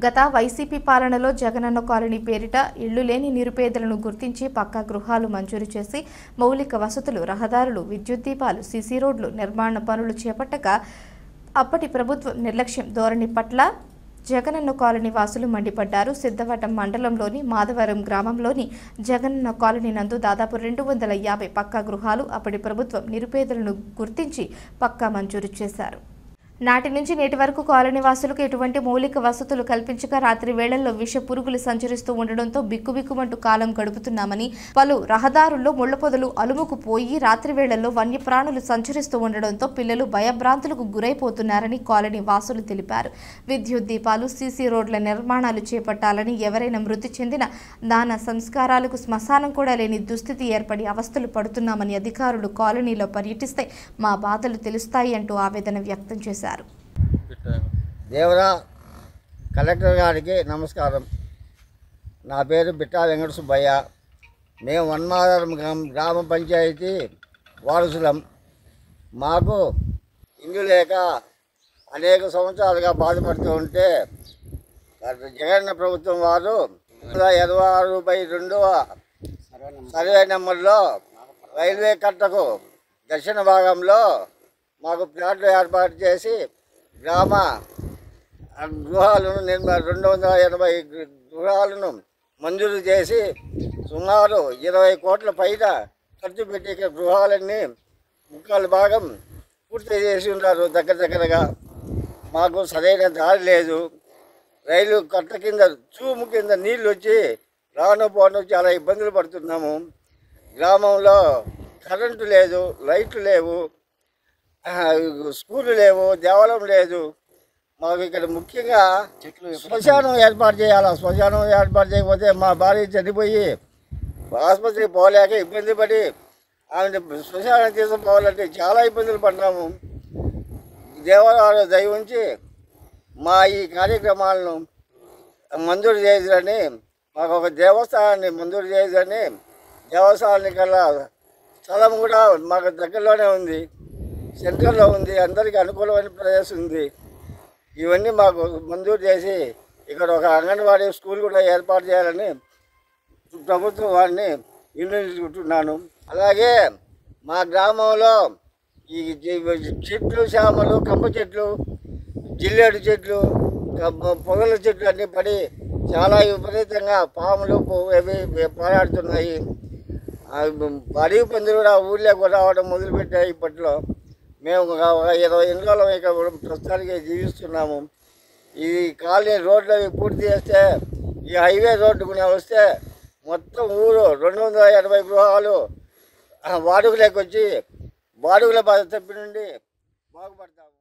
గత వైసీపీ పాలనలో జగనన్న కాలనీ పేరిట ఇళ్లు లేని నిరుపేదలను గుర్తించి పక్కా గృహాలు మంజూరు చేసి మౌలిక వసతులు, రహదారులు, విద్యుత్ దీపాలు, సీసీ రోడ్లు నిర్మాణ పనులు చేపట్టగా అప్పటి ప్రభుత్వం నిర్లక్ష్యం ధోరణి పట్ల జగనన్న కాలనీ వాసులు మండిపడ్డారు. సిద్ధవటం మండలంలోని మాధవరం గ్రామంలోని జగనన్న కాలనీ నందు దాదాపు 250 పక్కా గృహాలు అప్పటి ప్రభుత్వం నిరుపేదలను గుర్తించి పక్కా మంజూరు చేశారు. నాటి నుంచి నేటి వరకు కాలనీ వాసులకు ఎటువంటి మౌలిక వసతులు కల్పించక రాత్రి వేళల్లో విష పురుగులు సంచరిస్తూ ఉండడంతో బిక్కుబిక్కుమంటూ కాలం గడుపుతున్నామని, పలు రహదారుల్లో ముళ్లపొదలు అలుముకుపోయి రాత్రి వేళల్లో వన్యప్రాణులు సంచరిస్తూ ఉండడంతో పిల్లలు భయభ్రాంతులకు గురైపోతున్నారని కాలనీ వాసులు తెలిపారు. విద్యుత్ దీపాలు, సీసీ రోడ్ల నిర్మాణాలు చేపట్టాలని, ఎవరైనా మృతి చెందిన దాన సంస్కారాలకు శ్మశానం కూడా లేని దుస్థితి ఏర్పడి అవస్థలు పడుతున్నామని అధికారులు కాలనీలో పర్యటిస్తే మా బాధలు తెలుస్తాయి అంటూ ఆవేదన వ్యక్తం చేశారు. దేవరా కలెక్టర్ గారికి నమస్కారం. నా పేరు బిట్టా వెంకట సుబ్బయ్య. మేము వన్మాధరం గ్రామ పంచాయతీ వారసులం. మాకు ఇల్లు లేక అనేక సంవత్సరాలుగా బాధపడుతూ ఉంటే జగన్ ప్రభుత్వం వారు 26/2 సర్వే నెంబర్లో రైల్వే కట్టకు దక్షిణ భాగంలో మాకు ప్లాట్లు ఏర్పాటు చేసి గ్రామ గృహాలను 280 గృహాలను మంజూరు చేసి సుమారు 20 కోట్ల పైన ఖర్చు పెట్టి గృహాలన్నీ ముక్కలు భాగం పూర్తి చేసి ఉన్నారు. దగ్గరగా మాకు సరైన దారి లేదు. రైలు కట్ట కింద చూము కింద నీళ్ళు వచ్చి రాను పోను చాలా ఇబ్బందులు పడుతున్నాము. గ్రామంలో కరెంటు లేదు, లైట్లు లేవు, స్కూళ్ళు లేవు, దేవాలయం లేదు. మాకు ఇక్కడ ముఖ్యంగా శ్మశానం ఏర్పాటు చేయాలి. శ్మశానం ఏర్పాటు చేయకపోతే మా భార్య చనిపోయి ఆసుపత్రికి పోలేక ఇబ్బంది పడి ఆమె శ్మశానం తీసుకుపోవాలంటే చాలా ఇబ్బందులు పడ్డాము. దేవాలయాలు దయ ఉంచి మా ఈ కార్యక్రమాలను మంజూరు చేయాలని, మాకు ఒక దేవస్థానాన్ని మంజూరు చేయాలని, దేవస్థానాన్ని కల్లా స్థలం కూడా మాకు దగ్గరలోనే ఉంది, సెంటర్లో ఉంది, అందరికీ అనుకూలమైన ప్రదేశం ఉంది. ఇవన్నీ మాకు మంజూరు చేసి ఇక్కడ ఒక అంగన్వాడీ స్కూల్ కూడా ఏర్పాటు చేయాలని ప్రభుత్వం వారిని నిర్ణయించుకుంటున్నాను. అలాగే మా గ్రామంలో ఈ చెట్లు, చేమలు, కంప చెట్లు, జిల్లేడు చెట్లు, పొగల చెట్లు అన్నీ పడి చాలా విపరీతంగా పాములు అవి పోరాడుతున్నాయి. అడవి పందులు కూడా ఊళ్ళోకి రావడం మొదలుపెట్టాయి. ఇప్పట్లో మేము ఒక 20 ఇళ్ళలో ఇక్కడ ప్రస్తుతానికి జీవిస్తున్నాము. ఈ కాలనీ రోడ్లు అవి పూర్తి చేస్తే, ఈ హైవే రోడ్డు కూడా వస్తే మొత్తం ఊరు 280 గృహాలు వాడుకలోకి వచ్చి వాడుకల బాధ తప్పి నుండి బాగుపడతాము.